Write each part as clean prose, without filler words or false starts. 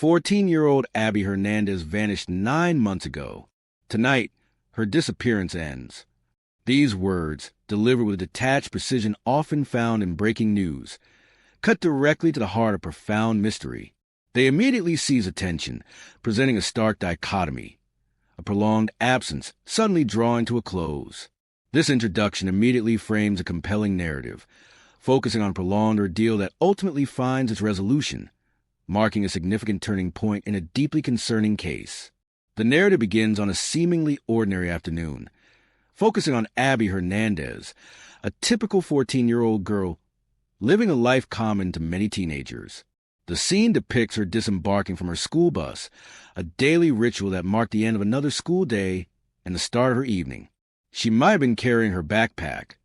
14-year-old Abby Hernandez vanished 9 months ago. Tonight, her disappearance ends. These words, delivered with detached precision often found in breaking news, cut directly to the heart of profound mystery. They immediately seize attention, presenting a stark dichotomy, a prolonged absence suddenly drawing to a close. This introduction immediately frames a compelling narrative, focusing on a prolonged ordeal that ultimately finds its resolution, marking a significant turning point in a deeply concerning case. The narrative begins on a seemingly ordinary afternoon, focusing on Abby Hernandez, a typical 14-year-old girl living a life common to many teenagers. The scene depicts her disembarking from her school bus, a daily ritual that marked the end of another school day and the start of her evening. She might have been carrying her backpack,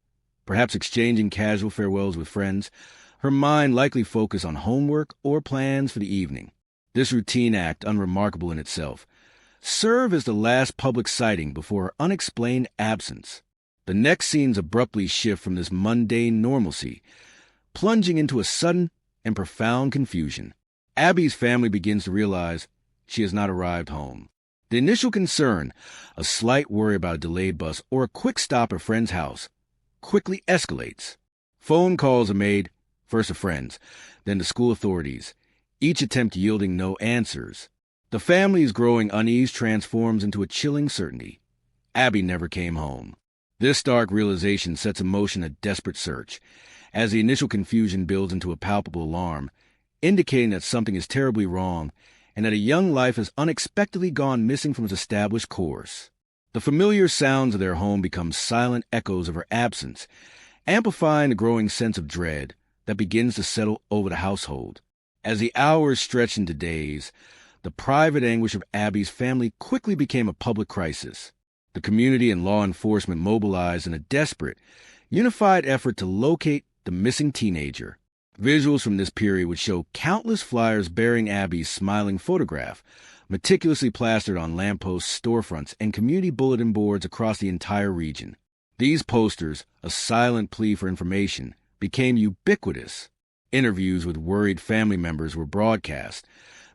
perhaps exchanging casual farewells with friends, her mind likely focused on homework or plans for the evening. This routine act, unremarkable in itself, served as the last public sighting before her unexplained absence. The next scenes abruptly shift from this mundane normalcy, plunging into a sudden and profound confusion. Abby's family begins to realize she has not arrived home. The initial concern, a slight worry about a delayed bus or a quick stop at a friend's house, quickly escalates. Phone calls are made, first to friends, then to school authorities, each attempt yielding no answers. The family's growing unease transforms into a chilling certainty. Abby never came home. This stark realization sets in motion a desperate search, as the initial confusion builds into a palpable alarm, indicating that something is terribly wrong and that a young life has unexpectedly gone missing from its established course. The familiar sounds of their home become silent echoes of her absence, amplifying the growing sense of dread that begins to settle over the household. As the hours stretched into days, the private anguish of Abby's family quickly became a public crisis. The community and law enforcement mobilized in a desperate, unified effort to locate the missing teenager. Visuals from this period would show countless flyers bearing Abby's smiling photograph, meticulously plastered on lampposts, storefronts, and community bulletin boards across the entire region. These posters, a silent plea for information, became ubiquitous. Interviews with worried family members were broadcast,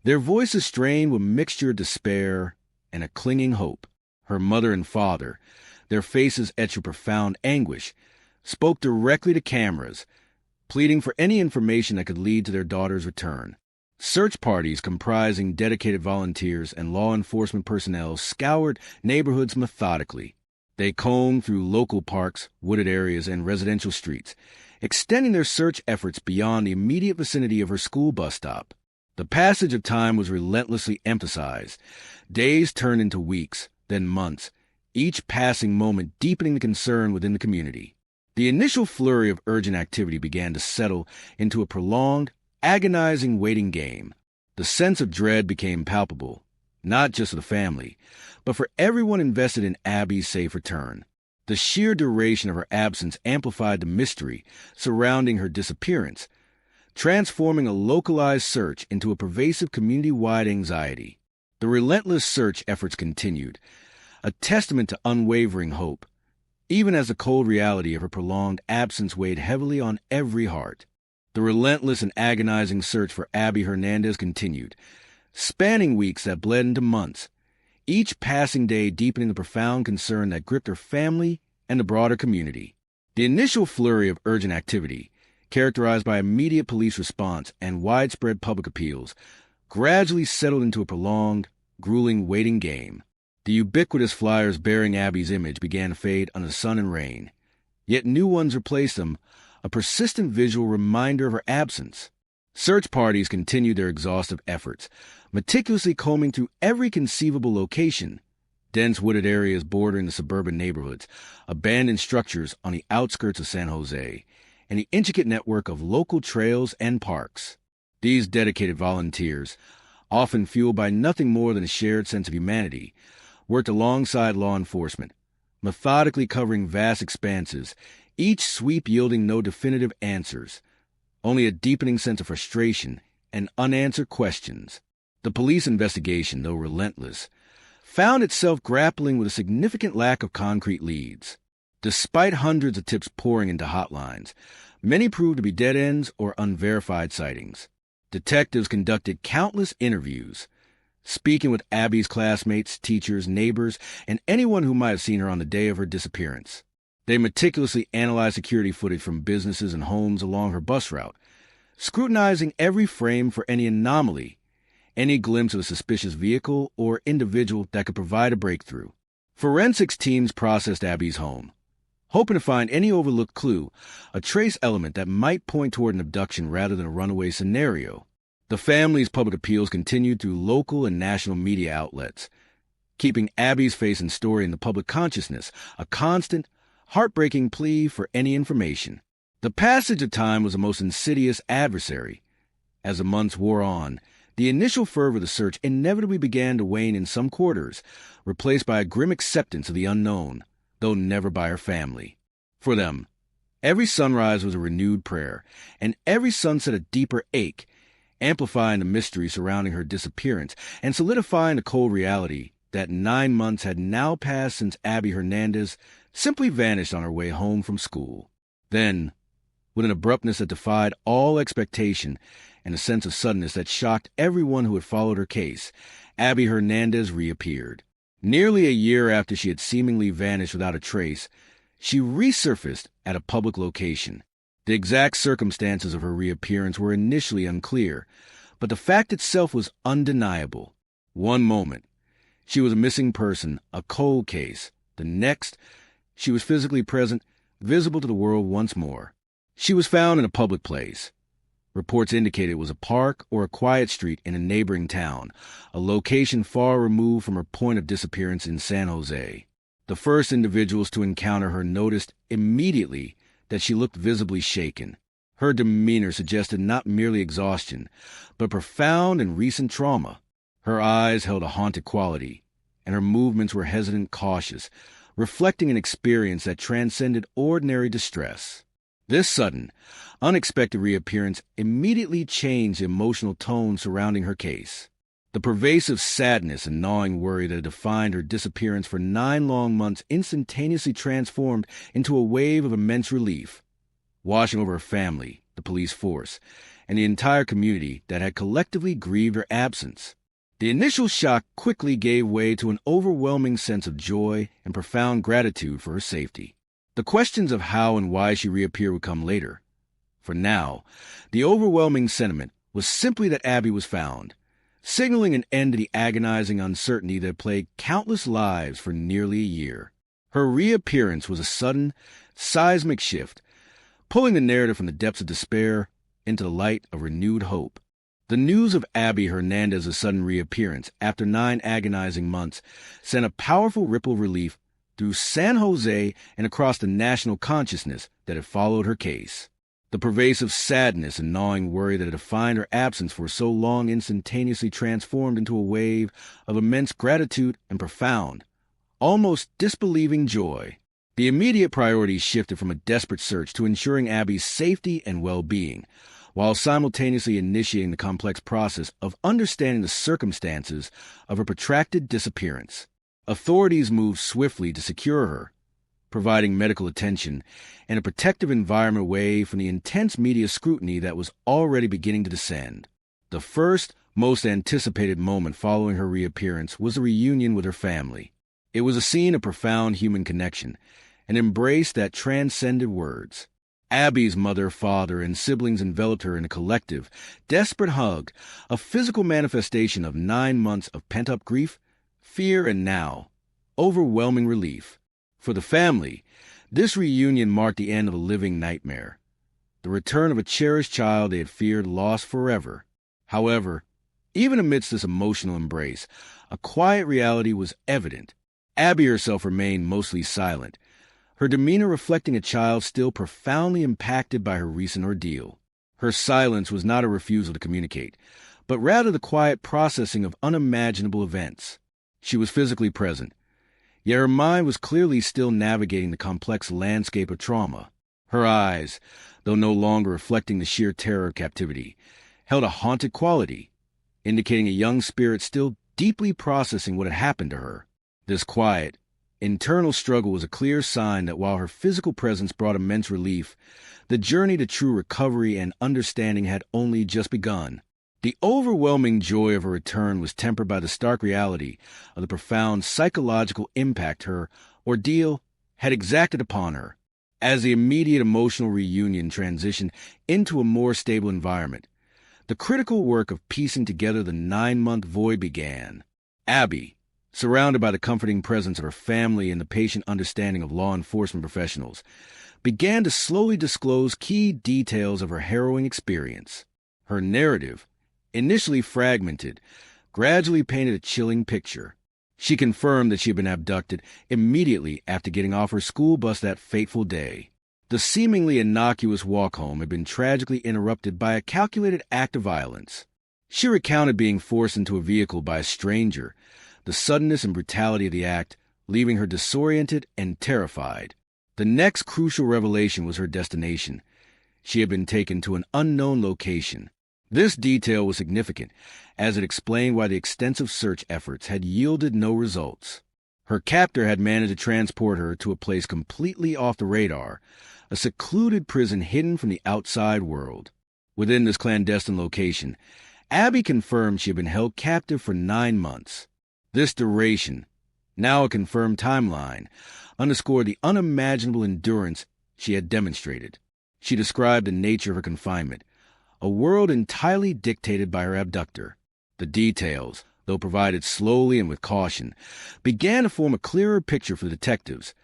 their voices strained with a mixture of despair and a clinging hope. Her mother and father, their faces etched with profound anguish, spoke directly to cameras, pleading for any information that could lead to their daughter's return. Search parties comprising dedicated volunteers and law enforcement personnel scoured neighborhoods methodically. They combed through local parks, wooded areas, and residential streets, extending their search efforts beyond the immediate vicinity of her school bus stop. The passage of time was relentlessly emphasized. Days turned into weeks, then months, each passing moment deepening the concern within the community. The initial flurry of urgent activity began to settle into a prolonged, agonizing waiting game. The sense of dread became palpable, not just for the family, but for everyone invested in Abby's safe return. The sheer duration of her absence amplified the mystery surrounding her disappearance, transforming a localized search into a pervasive community-wide anxiety. The relentless search efforts continued, a testament to unwavering hope, even as the cold reality of her prolonged absence weighed heavily on every heart. The relentless and agonizing search for Abby Hernandez continued, spanning weeks that bled into months, each passing day deepening the profound concern that gripped her family and the broader community. The initial flurry of urgent activity, characterized by immediate police response and widespread public appeals, gradually settled into a prolonged, grueling waiting game. The ubiquitous flyers bearing Abby's image began to fade under the sun and rain, yet new ones replaced them, a persistent visual reminder of her absence. Search parties continued their exhaustive efforts, meticulously combing through every conceivable location: dense wooded areas bordering the suburban neighborhoods, abandoned structures on the outskirts of San Jose, and the intricate network of local trails and parks. These dedicated volunteers, often fueled by nothing more than a shared sense of humanity, worked alongside law enforcement, methodically covering vast expanses, each sweep yielding no definitive answers, only a deepening sense of frustration and unanswered questions. The police investigation, though relentless, found itself grappling with a significant lack of concrete leads. Despite hundreds of tips pouring into hotlines, many proved to be dead ends or unverified sightings. Detectives conducted countless interviews, speaking with Abby's classmates, teachers, neighbors, and anyone who might have seen her on the day of her disappearance. They meticulously analyzed security footage from businesses and homes along her bus route, scrutinizing every frame for any anomaly, any glimpse of a suspicious vehicle or individual that could provide a breakthrough. Forensics teams processed Abby's home, hoping to find any overlooked clue, a trace element that might point toward an abduction rather than a runaway scenario. The family's public appeals continued through local and national media outlets, keeping Abby's face and story in the public consciousness, a constant, heartbreaking plea for any information. The passage of time was a most insidious adversary. As the months wore on, the initial fervor of the search inevitably began to wane in some quarters, replaced by a grim acceptance of the unknown, though never by her family. For them, every sunrise was a renewed prayer, and every sunset a deeper ache, amplifying the mystery surrounding her disappearance and solidifying the cold reality that 9 months had now passed since Abby Hernandez simply vanished on her way home from school. Then, with an abruptness that defied all expectation and a sense of suddenness that shocked everyone who had followed her case, Abby Hernandez reappeared. Nearly a year after she had seemingly vanished without a trace, she resurfaced at a public location. The exact circumstances of her reappearance were initially unclear, but the fact itself was undeniable. One moment, she was a missing person, a cold case. The next, she was physically present, visible to the world once more. She was found in a public place. Reports indicated it was a park or a quiet street in a neighboring town, a location far removed from her point of disappearance in San Jose. The first individuals to encounter her noticed immediately that she looked visibly shaken. Her demeanor suggested not merely exhaustion, but profound and recent trauma. Her eyes held a haunted quality, and her movements were hesitant, cautious, reflecting an experience that transcended ordinary distress. This sudden, unexpected reappearance immediately changed the emotional tone surrounding her case. The pervasive sadness and gnawing worry that had defined her disappearance for 9 long months instantaneously transformed into a wave of immense relief, washing over her family, the police force, and the entire community that had collectively grieved her absence. The initial shock quickly gave way to an overwhelming sense of joy and profound gratitude for her safety. The questions of how and why she reappeared would come later. For now, the overwhelming sentiment was simply that Abby was found, signaling an end to the agonizing uncertainty that plagued countless lives for nearly a year. Her reappearance was a sudden, seismic shift, pulling the narrative from the depths of despair into the light of renewed hope. The news of Abby Hernandez's sudden reappearance after 9 agonizing months sent a powerful ripple of relief through San Jose and across the national consciousness that had followed her case. The pervasive sadness and gnawing worry that had defined her absence for so long instantaneously transformed into a wave of immense gratitude and profound, almost disbelieving joy. The immediate priorities shifted from a desperate search to ensuring Abby's safety and well-being, while simultaneously initiating the complex process of understanding the circumstances of her protracted disappearance. Authorities moved swiftly to secure her, providing medical attention and a protective environment away from the intense media scrutiny that was already beginning to descend. The first, most anticipated moment following her reappearance was a reunion with her family. It was a scene of profound human connection, an embrace that transcended words. Abby's mother, father, and siblings enveloped her in a collective, desperate hug, a physical manifestation of 9 months of pent-up grief, fear, and now, overwhelming relief. For the family, this reunion marked the end of a living nightmare, the return of a cherished child they had feared lost forever. However, even amidst this emotional embrace, a quiet reality was evident. Abby herself remained mostly silent, her demeanor reflecting a child still profoundly impacted by her recent ordeal. Her silence was not a refusal to communicate, but rather the quiet processing of unimaginable events. She was physically present, yet her mind was clearly still navigating the complex landscape of trauma. Her eyes, though no longer reflecting the sheer terror of captivity, held a haunted quality, indicating a young spirit still deeply processing what had happened to her. This quiet, internal struggle was a clear sign that while her physical presence brought immense relief, the journey to true recovery and understanding had only just begun. The overwhelming joy of her return was tempered by the stark reality of the profound psychological impact her ordeal had exacted upon her. As the immediate emotional reunion transitioned into a more stable environment, the critical work of piecing together the 9-month void began. Abby, surrounded by the comforting presence of her family and the patient understanding of law enforcement professionals, began to slowly disclose key details of her harrowing experience. Her narrative, initially fragmented, gradually painted a chilling picture. She confirmed that she had been abducted immediately after getting off her school bus that fateful day. The seemingly innocuous walk home had been tragically interrupted by a calculated act of violence. She recounted being forced into a vehicle by a stranger, the suddenness and brutality of the act leaving her disoriented and terrified. The next crucial revelation was her destination. She had been taken to an unknown location. This detail was significant, as it explained why the extensive search efforts had yielded no results. Her captor had managed to transport her to a place completely off the radar, a secluded prison hidden from the outside world. Within this clandestine location, Abby confirmed she had been held captive for 9 months. This duration, now a confirmed timeline, underscored the unimaginable endurance she had demonstrated. She described the nature of her confinement, a world entirely dictated by her abductor. The details, though provided slowly and with caution, began to form a clearer picture for the detectives,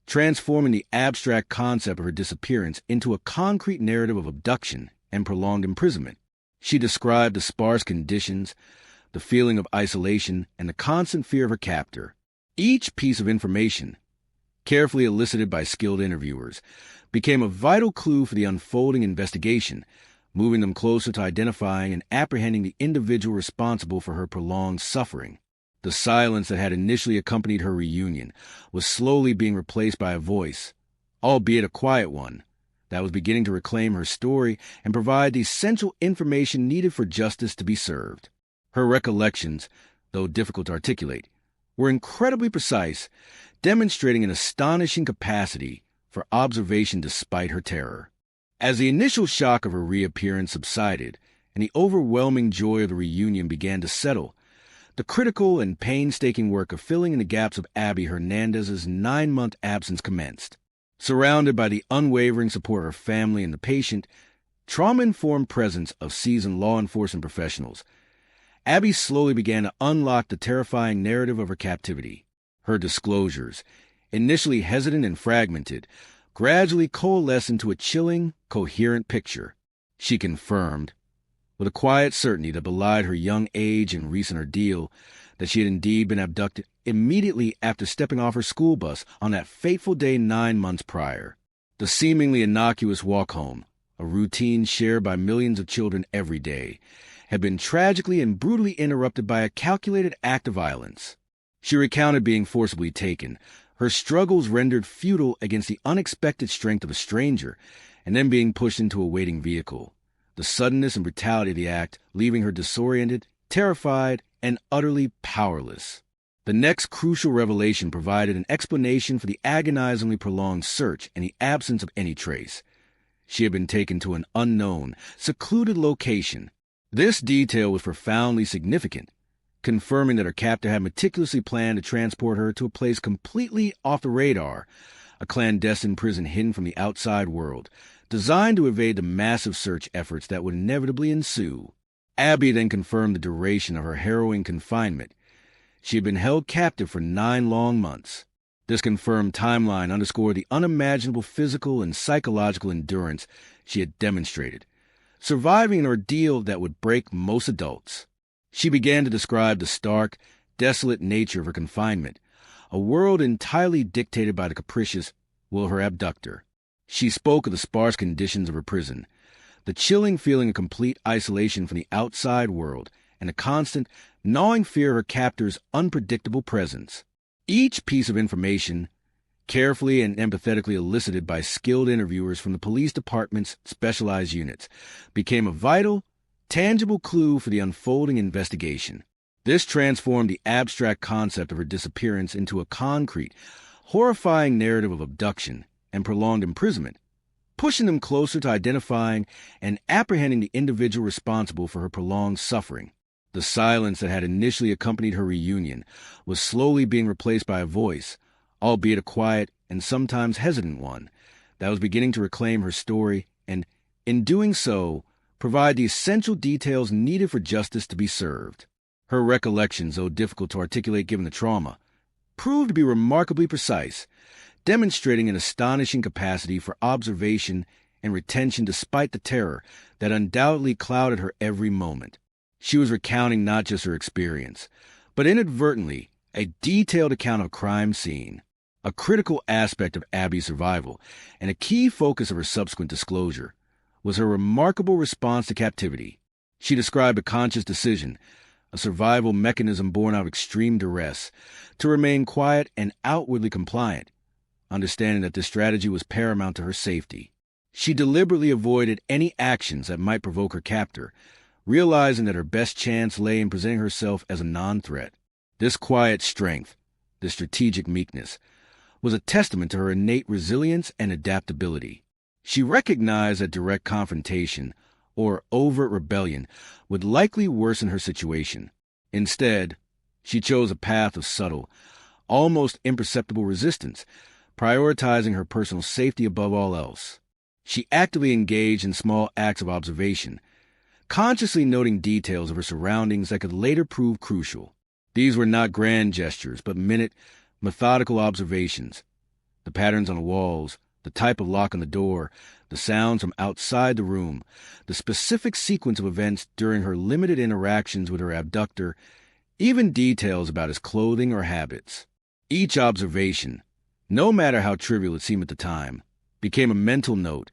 transforming the abstract concept of her disappearance into a concrete narrative of abduction and prolonged imprisonment. She described the sparse conditions, the feeling of isolation, and the constant fear of her captor. Each piece of information, carefully elicited by skilled interviewers, became a vital clue for the unfolding investigation, moving them closer to identifying and apprehending the individual responsible for her prolonged suffering. The silence that had initially accompanied her reunion was slowly being replaced by a voice, albeit a quiet one, that was beginning to reclaim her story and provide the essential information needed for justice to be served. Her recollections, though difficult to articulate, were incredibly precise, demonstrating an astonishing capacity for observation despite her terror. As the initial shock of her reappearance subsided and the overwhelming joy of the reunion began to settle, the critical and painstaking work of filling in the gaps of Abby Hernandez's 9-month absence commenced. Surrounded by the unwavering support of her family and the patient, trauma-informed presence of seasoned law enforcement professionals, Abby slowly began to unlock the terrifying narrative of her captivity. Her disclosures, initially hesitant and fragmented, gradually coalesced into a chilling, coherent picture. She confirmed, with a quiet certainty that belied her young age and recent ordeal, that she had indeed been abducted immediately after stepping off her school bus on that fateful day 9 months prior. The seemingly innocuous walk home, a routine shared by millions of children every day, had been tragically and brutally interrupted by a calculated act of violence. She recounted being forcibly taken, her struggles rendered futile against the unexpected strength of a stranger, and then being pushed into a waiting vehicle. The suddenness and brutality of the act leaving her disoriented, terrified, and utterly powerless. The next crucial revelation provided an explanation for the agonizingly prolonged search and the absence of any trace. She had been taken to an unknown, secluded location. This detail was profoundly significant, confirming that her captor had meticulously planned to transport her to a place completely off the radar, a clandestine prison hidden from the outside world, designed to evade the massive search efforts that would inevitably ensue. Abby then confirmed the duration of her harrowing confinement. She had been held captive for 9 long months. This confirmed timeline underscored the unimaginable physical and psychological endurance she had demonstrated, surviving an ordeal that would break most adults. She began to describe the stark, desolate nature of her confinement, a world entirely dictated by the capricious will of her abductor. She spoke of the sparse conditions of her prison, the chilling feeling of complete isolation from the outside world, and the constant, gnawing fear of her captor's unpredictable presence. Each piece of information, carefully and empathetically elicited by skilled interviewers from the police department's specialized units, became a vital, tangible clue for the unfolding investigation. This transformed the abstract concept of her disappearance into a concrete, horrifying narrative of abduction and prolonged imprisonment, pushing them closer to identifying and apprehending the individual responsible for her prolonged suffering. The silence that had initially accompanied her reunion was slowly being replaced by a voice, albeit a quiet and sometimes hesitant one, that was beginning to reclaim her story and, in doing so, provide the essential details needed for justice to be served. Her recollections, though difficult to articulate given the trauma, proved to be remarkably precise, demonstrating an astonishing capacity for observation and retention despite the terror that undoubtedly clouded her every moment. She was recounting not just her experience, but inadvertently a detailed account of a crime scene, a critical aspect of Abby's survival, and a key focus of her subsequent disclosure was her remarkable response to captivity. She described a conscious decision, a survival mechanism born out of extreme duress, to remain quiet and outwardly compliant, understanding that this strategy was paramount to her safety. She deliberately avoided any actions that might provoke her captor, realizing that her best chance lay in presenting herself as a non-threat. This quiet strength, this strategic meekness, was a testament to her innate resilience and adaptability. She recognized that direct confrontation or overt rebellion would likely worsen her situation. Instead, she chose a path of subtle, almost imperceptible resistance, prioritizing her personal safety above all else. She actively engaged in small acts of observation, consciously noting details of her surroundings that could later prove crucial. These were not grand gestures, but minute, methodical observations. The patterns on the walls, the type of lock on the door, the sounds from outside the room, the specific sequence of events during her limited interactions with her abductor, even details about his clothing or habits. Each observation, no matter how trivial it seemed at the time, became a mental note,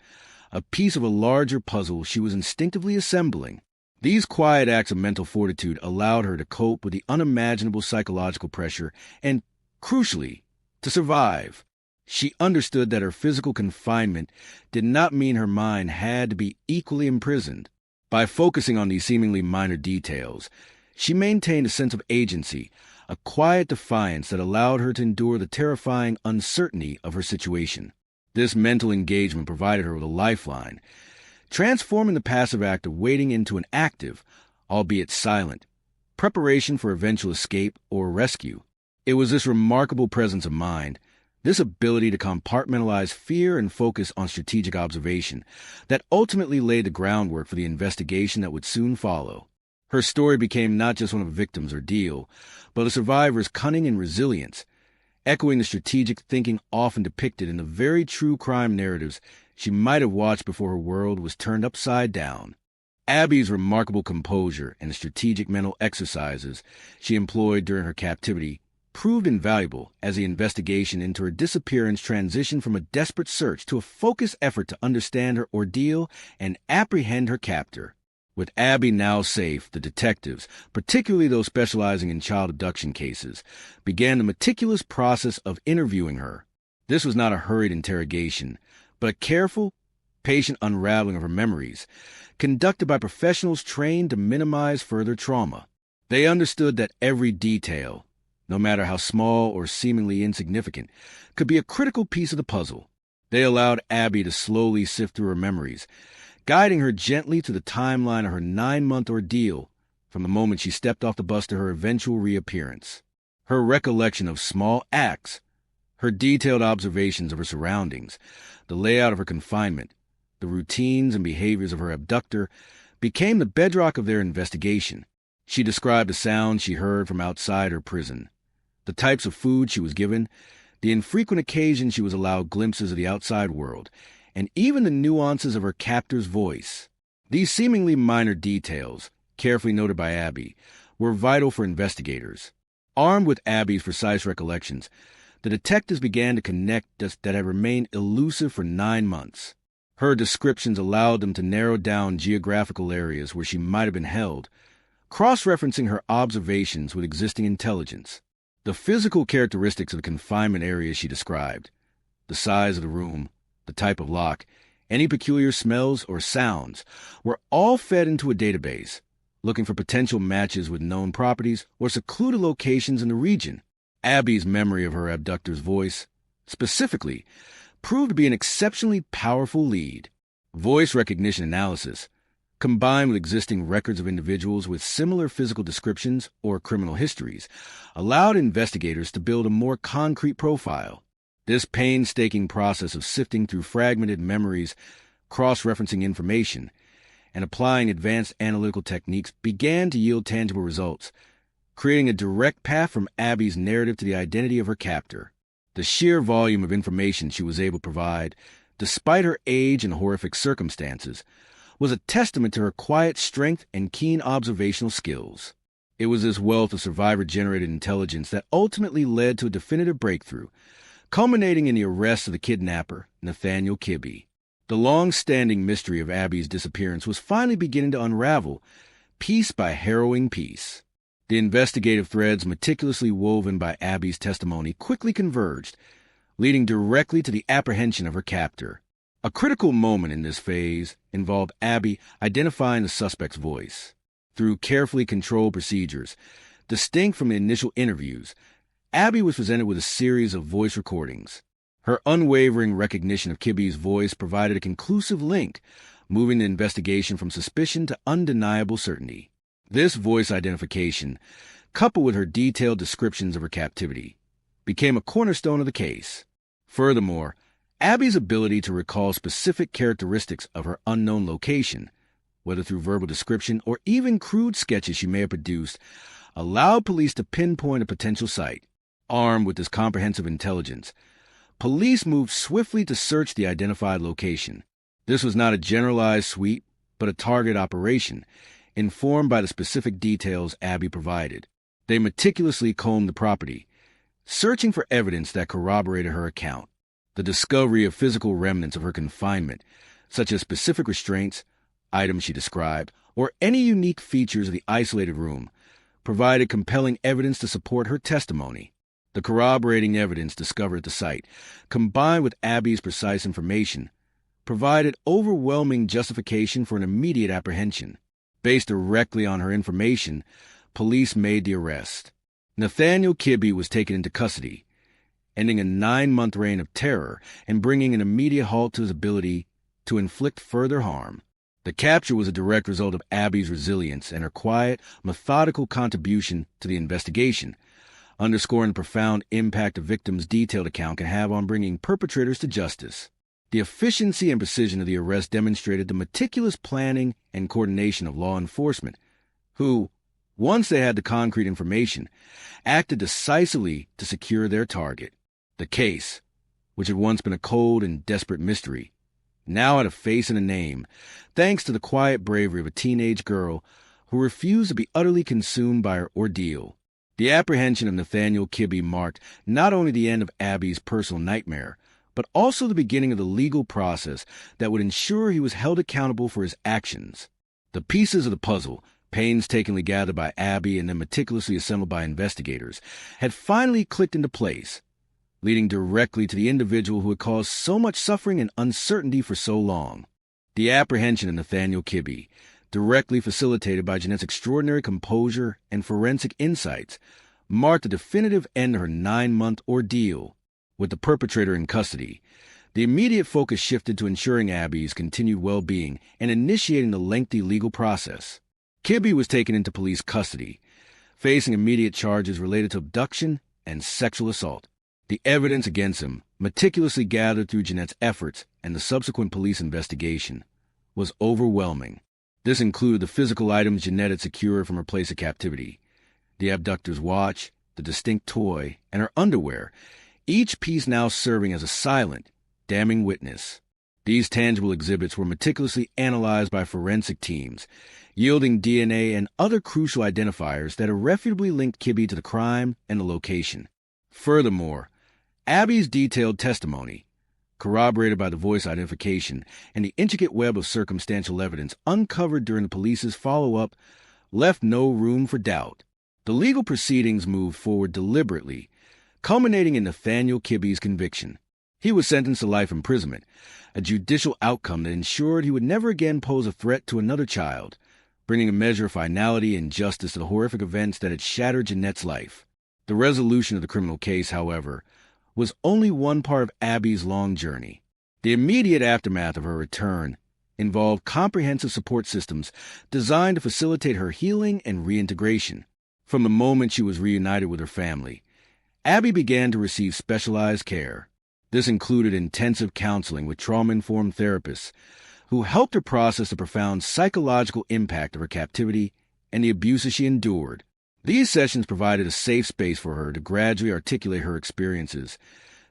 a piece of a larger puzzle she was instinctively assembling. These quiet acts of mental fortitude allowed her to cope with the unimaginable psychological pressure and, crucially, to survive. She understood that her physical confinement did not mean her mind had to be equally imprisoned. By focusing on these seemingly minor details, she maintained a sense of agency, a quiet defiance that allowed her to endure the terrifying uncertainty of her situation. This mental engagement provided her with a lifeline, transforming the passive act of waiting into an active, albeit silent, preparation for eventual escape or rescue. It was this remarkable presence of mind, this ability to compartmentalize fear and focus on strategic observation, that ultimately laid the groundwork for the investigation that would soon follow. Her story became not just one of a victim's ordeal, but a survivor's cunning and resilience, echoing the strategic thinking often depicted in the very true crime narratives she might have watched before her world was turned upside down. Abby's remarkable composure and the strategic mental exercises she employed during her captivity proved invaluable as the investigation into her disappearance transitioned from a desperate search to a focused effort to understand her ordeal and apprehend her captor. With Abby now safe, the detectives, particularly those specializing in child abduction cases, began the meticulous process of interviewing her. This was not a hurried interrogation, but a careful, patient unraveling of her memories, conducted by professionals trained to minimize further trauma. They understood that every detail, no matter how small or seemingly insignificant, could be a critical piece of the puzzle. They allowed Abby to slowly sift through her memories, guiding her gently to the timeline of her 9-month ordeal from the moment she stepped off the bus to her eventual reappearance. Her recollection of small acts, her detailed observations of her surroundings, the layout of her confinement, the routines and behaviors of her abductor became the bedrock of their investigation. She described the sounds she heard from outside her prison, the types of food she was given, the infrequent occasions she was allowed glimpses of the outside world, and even the nuances of her captor's voice. These seemingly minor details, carefully noted by Abby, were vital for investigators. Armed with Abby's precise recollections, the detectives began to connect dots that had remained elusive for 9 months. Her descriptions allowed them to narrow down geographical areas where she might have been held, cross-referencing her observations with existing intelligence. The physical characteristics of the confinement areas she described, the size of the room, the type of lock, any peculiar smells or sounds, were all fed into a database, looking for potential matches with known properties or secluded locations in the region. Abby's memory of her abductor's voice, specifically, proved to be an exceptionally powerful lead. Voice recognition analysis, combined with existing records of individuals with similar physical descriptions or criminal histories, allowed investigators to build a more concrete profile. This painstaking process of sifting through fragmented memories, cross-referencing information, and applying advanced analytical techniques began to yield tangible results, creating a direct path from Abby's narrative to the identity of her captor. The sheer volume of information she was able to provide, despite her age and horrific circumstances, was a testament to her quiet strength and keen observational skills. It was this wealth of survivor-generated intelligence that ultimately led to a definitive breakthrough, culminating in the arrest of the kidnapper, Nathaniel Kibby. The long-standing mystery of Abby's disappearance was finally beginning to unravel, piece by harrowing piece. The investigative threads meticulously woven by Abby's testimony quickly converged, leading directly to the apprehension of her captor. A critical moment in this phase involved Abby identifying the suspect's voice. Through carefully controlled procedures, distinct from the initial interviews, Abby was presented with a series of voice recordings. Her unwavering recognition of Kibby's voice provided a conclusive link, moving the investigation from suspicion to undeniable certainty. This voice identification, coupled with her detailed descriptions of her captivity, became a cornerstone of the case. Furthermore, Abby's ability to recall specific characteristics of her unknown location, whether through verbal description or even crude sketches she may have produced, allowed police to pinpoint a potential site. Armed with this comprehensive intelligence, police moved swiftly to search the identified location. This was not a generalized sweep, but a targeted operation, informed by the specific details Abby provided. They meticulously combed the property, searching for evidence that corroborated her account. The discovery of physical remnants of her confinement, such as specific restraints, items she described, or any unique features of the isolated room, provided compelling evidence to support her testimony. The corroborating evidence discovered at the site, combined with Abby's precise information, provided overwhelming justification for an immediate apprehension. Based directly on her information, police made the arrest. Nathaniel Kibby was taken into custody, ending a 9-month reign of terror and bringing an immediate halt to his ability to inflict further harm. The capture was a direct result of Abby's resilience and her quiet, methodical contribution to the investigation, underscoring the profound impact a victim's detailed account can have on bringing perpetrators to justice. The efficiency and precision of the arrest demonstrated the meticulous planning and coordination of law enforcement, who, once they had the concrete information, acted decisively to secure their target. The case, which had once been a cold and desperate mystery, now had a face and a name, thanks to the quiet bravery of a teenage girl who refused to be utterly consumed by her ordeal. The apprehension of Nathaniel Kibby marked not only the end of Abby's personal nightmare, but also the beginning of the legal process that would ensure he was held accountable for his actions. The pieces of the puzzle, painstakingly gathered by Abby and then meticulously assembled by investigators, had finally clicked into place, leading directly to the individual who had caused so much suffering and uncertainty for so long. The apprehension of Nathaniel Kibby, directly facilitated by Jeanette's extraordinary composure and forensic insights, marked a definitive end to her 9-month ordeal. With the perpetrator in custody, the immediate focus shifted to ensuring Abby's continued well-being and initiating the lengthy legal process. Kibby was taken into police custody, facing immediate charges related to abduction and sexual assault. The evidence against him, meticulously gathered through Jeanette's efforts and the subsequent police investigation, was overwhelming. This included the physical items Jeanette had secured from her place of captivity, the abductor's watch, the distinct toy, and her underwear, each piece now serving as a silent, damning witness. These tangible exhibits were meticulously analyzed by forensic teams, yielding DNA and other crucial identifiers that irrefutably linked Kibby to the crime and the location. Furthermore, Abby's detailed testimony, corroborated by the voice identification and the intricate web of circumstantial evidence uncovered during the police's follow-up, left no room for doubt. The legal proceedings moved forward deliberately, culminating in Nathaniel Kibby's conviction. He was sentenced to life imprisonment, a judicial outcome that ensured he would never again pose a threat to another child, bringing a measure of finality and justice to the horrific events that had shattered Jeanette's life. The resolution of the criminal case, however, was only one part of Abby's long journey. The immediate aftermath of her return involved comprehensive support systems designed to facilitate her healing and reintegration. From the moment she was reunited with her family, Abby began to receive specialized care. This included intensive counseling with trauma-informed therapists who helped her process the profound psychological impact of her captivity and the abuses she endured. These sessions provided a safe space for her to gradually articulate her experiences,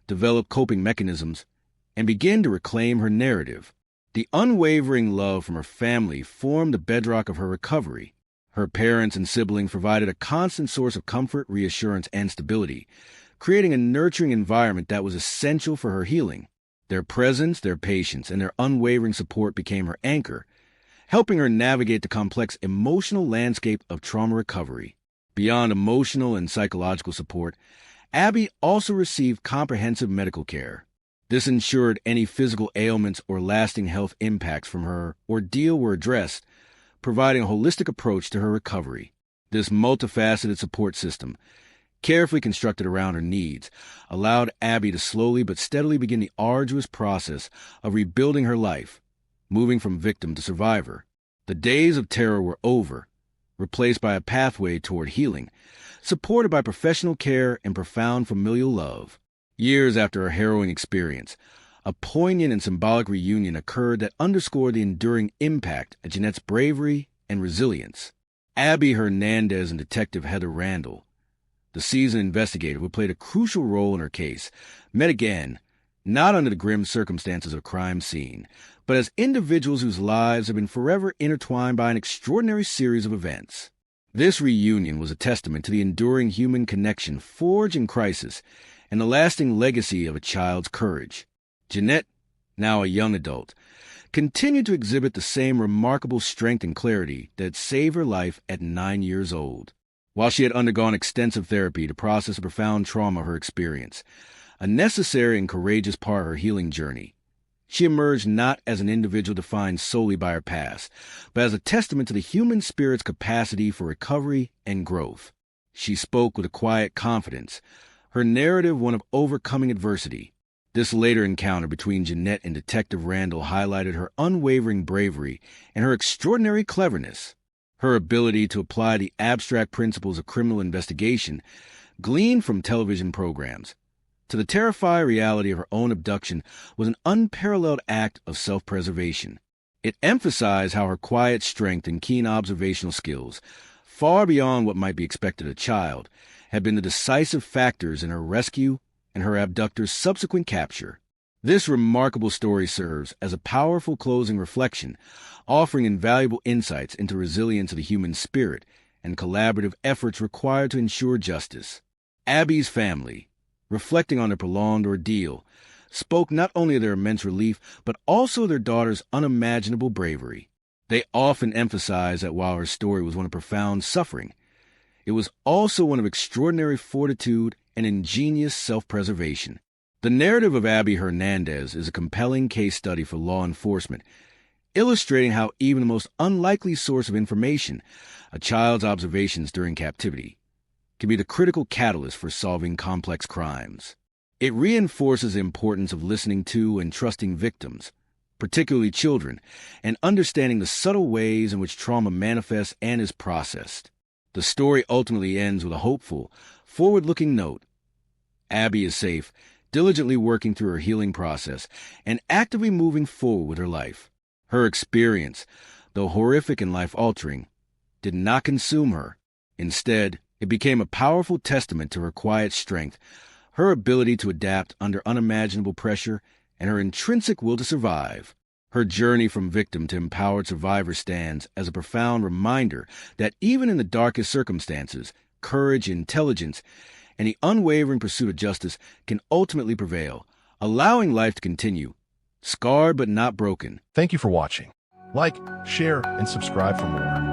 develop coping mechanisms, and begin to reclaim her narrative. The unwavering love from her family formed the bedrock of her recovery. Her parents and siblings provided a constant source of comfort, reassurance, and stability, creating a nurturing environment that was essential for her healing. Their presence, their patience, and their unwavering support became her anchor, helping her navigate the complex emotional landscape of trauma recovery. Beyond emotional and psychological support, Abby also received comprehensive medical care. This ensured any physical ailments or lasting health impacts from her ordeal were addressed, providing a holistic approach to her recovery. This multifaceted support system, carefully constructed around her needs, allowed Abby to slowly but steadily begin the arduous process of rebuilding her life, moving from victim to survivor. The days of terror were over, replaced by a pathway toward healing, supported by professional care and profound familial love. Years after her harrowing experience, a poignant and symbolic reunion occurred that underscored the enduring impact of Jeanette's bravery and resilience. Abby Hernandez and Detective Heather Randall, the seasoned investigator who played a crucial role in her case, met again, not under the grim circumstances of a crime scene, but as individuals whose lives have been forever intertwined by an extraordinary series of events. This reunion was a testament to the enduring human connection forged in crisis and the lasting legacy of a child's courage. Jeanette, now a young adult, continued to exhibit the same remarkable strength and clarity that saved her life at 9 years old. While she had undergone extensive therapy to process the profound trauma of her experience, a necessary and courageous part of her healing journey, she emerged not as an individual defined solely by her past, but as a testament to the human spirit's capacity for recovery and growth. She spoke with a quiet confidence, her narrative one of overcoming adversity. This later encounter between Jeanette and Detective Randall highlighted her unwavering bravery and her extraordinary cleverness. Her ability to apply the abstract principles of criminal investigation, gleaned from television programs, to the terrifying reality of her own abduction was an unparalleled act of self-preservation. It emphasized how her quiet strength and keen observational skills, far beyond what might be expected of a child, had been the decisive factors in her rescue and her abductor's subsequent capture. This remarkable story serves as a powerful closing reflection, offering invaluable insights into resilience of the human spirit and collaborative efforts required to ensure justice. Abby's family, reflecting on their prolonged ordeal, spoke not only of their immense relief, but also their daughter's unimaginable bravery. They often emphasized that while her story was one of profound suffering, it was also one of extraordinary fortitude and ingenious self-preservation. The narrative of Abby Hernandez is a compelling case study for law enforcement, illustrating how even the most unlikely source of information, a child's observations during captivity, can be the critical catalyst for solving complex crimes. It reinforces the importance of listening to and trusting victims, particularly children, and understanding the subtle ways in which trauma manifests and is processed. The story ultimately ends with a hopeful, forward-looking note. Abby is safe, diligently working through her healing process, and actively moving forward with her life. Her experience, though horrific and life-altering, did not consume her. Instead, it became a powerful testament to her quiet strength, her ability to adapt under unimaginable pressure, and her intrinsic will to survive. Her journey from victim to empowered survivor stands as a profound reminder that even in the darkest circumstances, courage, intelligence, and the unwavering pursuit of justice can ultimately prevail, allowing life to continue, scarred but not broken. Thank you for watching. Like, share, and subscribe for more.